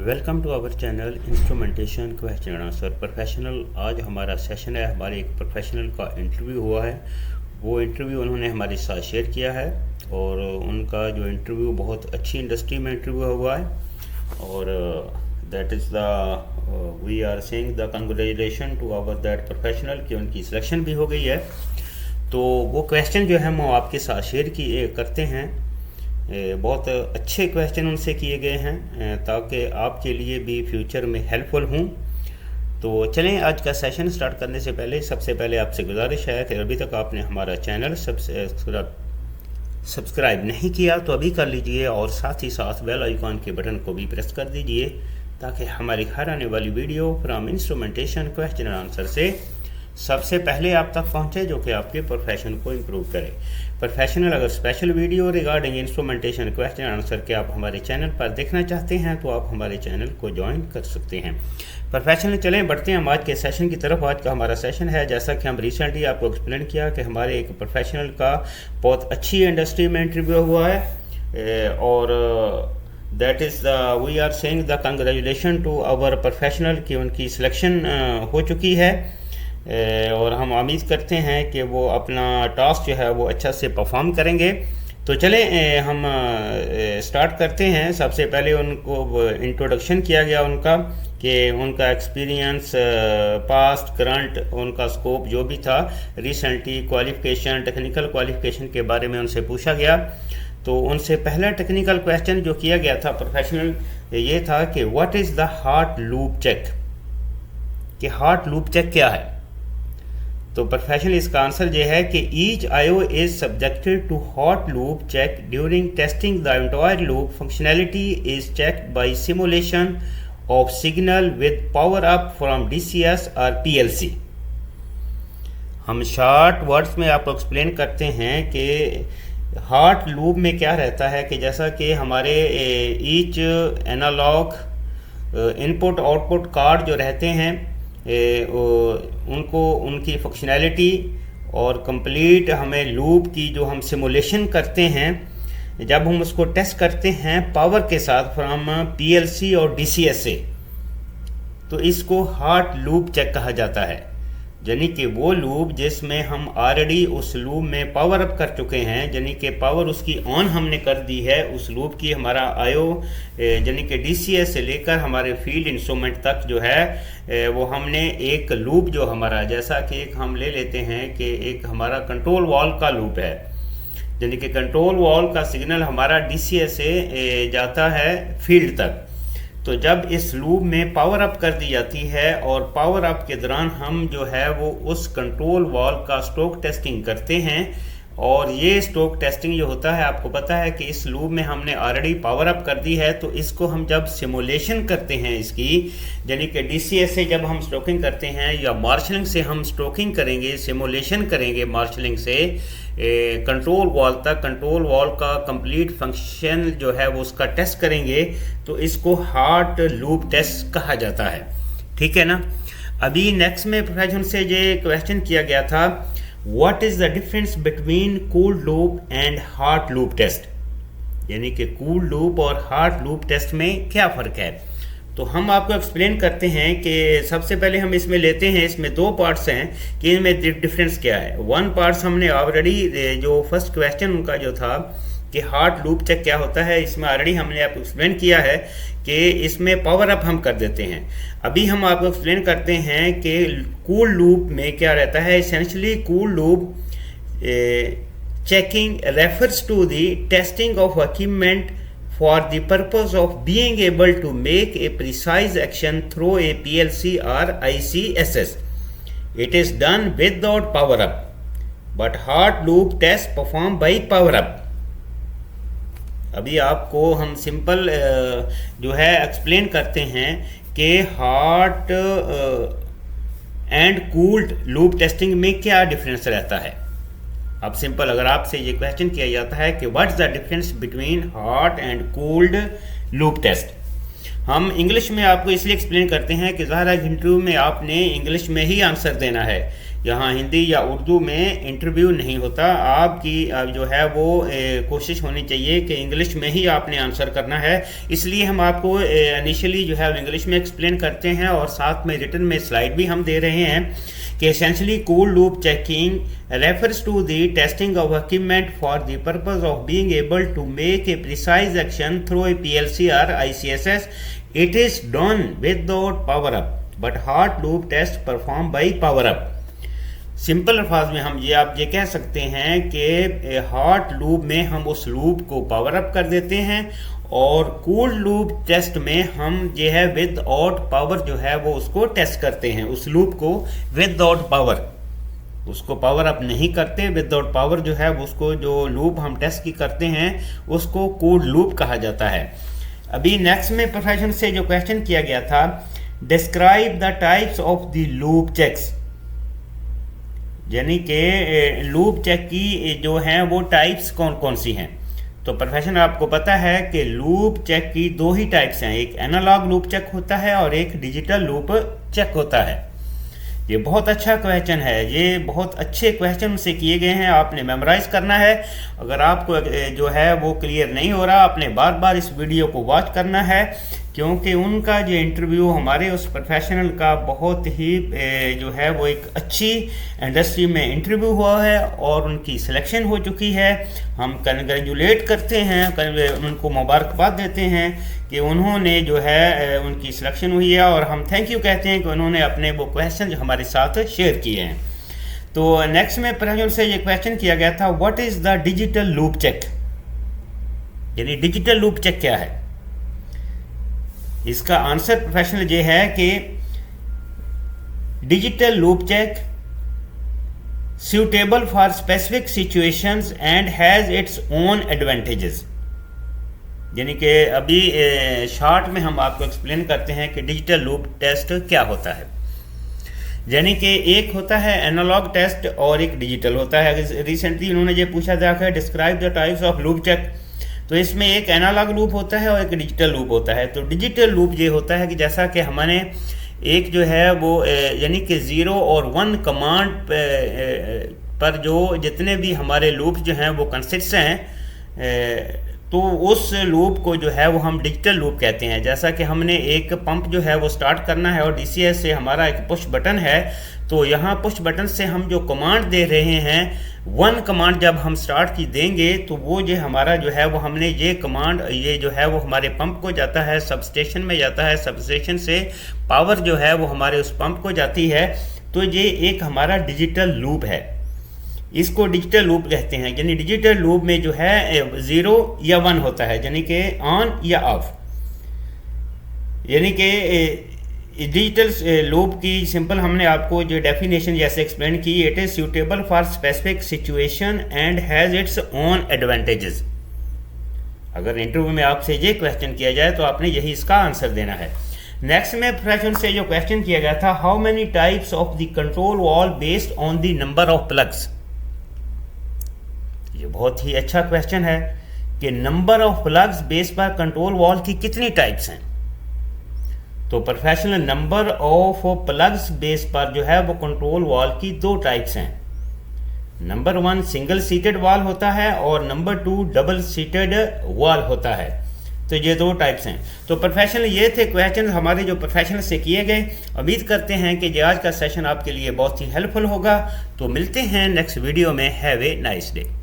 Welcome to our channel instrumentation question answer professional. आज हमारा session है, हमारे एक प्रोफेशनल का इंटरव्यू हुआ है। वो इंटरव्यू उन्होंने हमारे साथ शेयर किया है और उनका जो इंटरव्यू बहुत अच्छी इंडस्ट्री में इंटरव्यू हुआ है और that is the we are saying the congratulation to our that professional कि उनकी सिलेक्शन भी हो गई है। तो वो क्वेश्चन जो है वो आपके साथ शेयर करते हैं। बहुत अच्छे क्वेश्चन उनसे किए गए हैं ताकि आपके लिए भी फ्यूचर में हेल्पफुल हों। तो चलें, आज का सेशन स्टार्ट करने से पहले सबसे पहले आपसे गुजारिश है कि अभी तक आपने हमारा चैनल सब्सक्राइब नहीं किया तो अभी कर लीजिए और साथ ही साथ बेल आइकॉन के बटन को भी प्रेस कर दीजिए ताकि हमारी हर आने वाली video from instrumentation question and answer से सबसे पहले आप तक पहुंचे, जो कि आपके प्रोफेशन को इम्प्रूव करे। प्रोफेशनल अगर special video regarding instrumentation question answer के आप हमारे चैनल पर देखना चाहते हैं तो आप हमारे चैनल को ज्वाइन कर सकते हैं। प्रोफेशनल चलें बढ़ते हैं हम आज के सेशन की तरफ। आज का हमारा सेशन है, जैसा कि हम रिसेंटली आपको एक्सप्लेन किया कि हमारे एक प्रोफेशनल का बहुत अच्छी इंडस्ट्री में इंटरव्यू हुआ है और that is we are saying the congratulation to our professional कि उनकी सिलेक्शन हो चुकी है और हम उम्मीद करते हैं कि वो अपना टास्क जो है वो अच्छा से परफॉर्म करेंगे। तो चलें हम स्टार्ट करते हैं। सबसे पहले उनको इंट्रोडक्शन किया गया उनका कि उनका एक्सपीरियंस, पास्ट, करंट, उनका स्कोप जो भी था, रिसेंटली क्वालिफिकेशन, टेक्निकल क्वालिफिकेशन के बारे में उनसे पूछा गया। तो उनसे पहला टेक्निकल क्वेश्चन जो किया गया था प्रोफेशनल ये था कि what is the hot loop check, कि हार्ट लूप चेक क्या है। तो प्रोफेशनल इसका आंसर ये है कि each IO is subjected to hot loop check during testing the entire loop functionality is checked by simulation of signal with power up from DCS और PLC. हम short words में आपको एक्सप्लेन करते हैं कि हॉट लूप में क्या रहता है कि जैसा कि हमारे each analog input output card जो रहते हैं उनको उनकी फंक्शनैलिटी और कंप्लीट हमें लूप की जो हम सिमुलेशन करते हैं, जब हम उसको टेस्ट करते हैं पावर के साथ फ्रॉम पीएलसी और डीसीएस से, तो इसको हार्ट लूप चेक कहा जाता है। यानी कि वो लूप जिसमें हम ऑलरेडी उस लूप में पावर अप कर चुके हैं, यानी कि पावर उसकी ऑन हमने कर दी है उस लूप की। हमारा आईओ यानी कि डीसीएस से लेकर हमारे फील्ड इंस्ट्रूमेंट तक जो है वो हमने एक लूप जो हमारा, जैसा कि एक हम ले लेते हैं कि एक हमारा कंट्रोल वॉल्व का लूप है, यानी कि कंट्रोल वॉल्व का सिग्नल हमारा डीसीएस से जाता है फील्ड तक। तो जब इस लूप में पावर अप कर दी जाती है और पावर अप के दौरान हम जो है वो उस कंट्रोल वॉल्व का स्ट्रोक टेस्टिंग करते हैं और ये स्ट्रोक टेस्टिंग जो होता है, आपको पता है कि इस लूप में हमने ऑलरेडी पावर अप कर दी है, तो इसको हम जब सिमुलेशन करते हैं इसकी, यानी कि डीसीएस से जब हम स्ट्रोकिंग करते हैं या मार्शलिंग से हम स्ट्रोकिंग करेंगे, सिमुलेशन करेंगे मार्शलिंग से कंट्रोल वॉल्व तक, कंट्रोल वॉल्व का कंप्लीट फंक्शन जो है वो उसका टेस्ट करेंगे, तो इसको हार्ट लूप टेस्ट कहा जाता है। ठीक है ना। अभी नेक्स्ट में प्रोफेसर से ये क्वेश्चन किया गया था, what is the difference between cold loop and hot loop test, यानी कि कूल्ड लूप और हार्ट लूप टेस्ट में क्या फ़र्क है। तो हम आपको एक्सप्लेन करते हैं कि सबसे पहले हम इसमें लेते हैं, इसमें दो पार्ट्स हैं कि इनमें डिफरेंस क्या है। वन पार्ट्स हमने ऑलरेडी जो फर्स्ट क्वेश्चन उनका जो था कि हार्ट लूप चेक क्या होता है, इसमें ऑलरेडी हमने आपको एक्सप्लेन किया है कि इसमें पावर अप हम कर देते हैं। अभी हम आपको एक्सप्लेन करते हैं कि कूल्ड लूप में क्या रहता है। Essentially cold loop checking refers to the testing of equipment for the purpose of being able to make a precise action through a PLC or ICSS. It is done without power up, but hard loop test performed by power up. अभी आपको हम simple जो है explain करते हैं कि heart and cooled loop testing में क्या डिफरेंस रहता है। अब सिंपल अगर आपसे ये क्वेश्चन किया जाता है कि what is the difference between hot and cold loop test, हम इंग्लिश में आपको इसलिए एक्सप्लेन करते हैं कि ज़ाहिर इंटरव्यू में आपने इंग्लिश में ही आंसर देना है यहाँ हिंदी या उर्दू में इंटरव्यू नहीं होता। आपकी जो है वो कोशिश होनी चाहिए कि इंग्लिश में ही आपने आंसर करना है। इसलिए हम आपको इनिशियली जो है इंग्लिश में एक्सप्लेन करते हैं और साथ में रिटन में स्लाइड भी हम दे रहे हैं कि essentially cool loop checking refers to the testing of equipment for the purpose of being able to make a precise action through a PLC or ICSS. It is done without power up, but hot loop test performed by power up. Simple अल्फाज में हम आप ये कह सकते हैं कि hot loop में हम उस लूप को पावर अप कर देते हैं और कूल लूप टेस्ट में हम जो है विद आउट पावर जो है वो उसको टेस्ट करते हैं। उस लूप को विद आउट पावर, उसको पावर अप नहीं करते, विदाउट पावर जो है उसको जो लूप हम टेस्ट की करते हैं उसको कूल्ड लूप कहा जाता है। अभी नेक्स्ट में प्रोफेशन से जो क्वेश्चन किया गया था, describe the types of the loop checks, यानी कि लूप चेक की जो हैं वो टाइप्स कौन कौन सी हैं। तो प्रोफेशन आपको पता है कि लूप चेक की दो ही टाइप्स हैं, एक एनालॉग लूप चेक होता है और एक डिजिटल लूप चेक होता है। ये बहुत अच्छा क्वेश्चन है, ये बहुत अच्छे क्वेश्चन से किए गए हैं, आपने मेमोराइज करना है। अगर आपको जो है वो क्लियर नहीं हो रहा, आपने बार बार इस वीडियो को वॉच करना है, क्योंकि उनका जो इंटरव्यू हमारे उस प्रोफेशनल का बहुत ही जो है वो एक अच्छी इंडस्ट्री में इंटरव्यू हुआ है और उनकी सिलेक्शन हो चुकी है। हम कंग्रेचुलेट करते हैं, उनको मुबारकबाद देते हैं कि उन्होंने जो है उनकी सिलेक्शन हुई है और हम थैंक यू कहते हैं कि उन्होंने अपने वो क्वेश्चन जो हमारे साथ शेयर किए हैं। तो नेक्स्ट में प्रोफेशनल से ये क्वेश्चन किया गया था, what is the digital loop check, यानी डिजिटल लूप चेक क्या है। इसका आंसर प्रोफेशनल ये है कि digital loop check suitable for specific situations and has its own advantages। यानी कि अभी शॉर्ट में हम आपको एक्सप्लेन करते हैं कि डिजिटल लूप टेस्ट क्या होता है। यानी कि एक होता है एनालॉग टेस्ट और एक डिजिटल होता है। रिसेंटली उन्होंने ये पूछा था कि describe the types of loop check, तो इसमें एक एनालॉग लूप होता है और एक डिजिटल लूप होता है। तो डिजिटल लूप ये होता है कि जैसा कि हमने एक जो है वो यानी कि 0 और 1 कमांड पर जो जितने भी हमारे लूप जो हैं वो कंसिस्ट हैं, तो उस लूप को जो है वो हम डिजिटल लूप कहते हैं। जैसा कि हमने एक पंप जो है वो स्टार्ट करना है और डीसीएस से हमारा एक पुश बटन है, तो यहाँ पुश बटन से हम जो कमांड दे रहे हैं 1 कमांड जब हम स्टार्ट की देंगे तो वो जो हमारा जो है वो हमने ये कमांड ये जो है वो हमारे पंप को जाता है, सब स्टेशन में जाता है, सब स्टेशन से पावर जो है वो हमारे उस पंप को जाती है। तो ये एक हमारा डिजिटल लूप है, इसको डिजिटल लूप कहते हैं। यानी डिजिटल लूप में जो है 0 या 1 होता है, यानी कि ऑन या ऑफ। यानी कि डिजिटल लूप की सिंपल हमने आपको जो डेफिनेशन जैसे एक्सप्लेन की, it is suitable for specific situation and has its own advantages. अगर इंटरव्यू में आपसे ये क्वेश्चन किया जाए तो आपने यही इसका आंसर देना है। नेक्स्ट में प्रोफेशन से जो क्वेश्चन किया गया था, how many types of the control wall based on the number of plugs. ये बहुत ही अच्छा क्वेश्चन है कि नंबर ऑफ प्लग्स बेस पर कंट्रोल वॉल की कितनी टाइप्स हैं। तो professional number of plugs base पर जो है वो कंट्रोल वॉल की 2 टाइप्स हैं। नंबर 1 सिंगल सीटेड वॉल होता है और नंबर 2 डबल सीटेड वॉल होता है। तो ये 2 टाइप्स हैं। तो प्रोफेशनल ये थे क्वेश्चन हमारे जो प्रोफेशनल से किए गए। उम्मीद करते हैं कि आज का सेशन आपके लिए बहुत ही हेल्पफुल होगा। तो मिलते हैं नेक्स्ट वीडियो में। Have a nice day.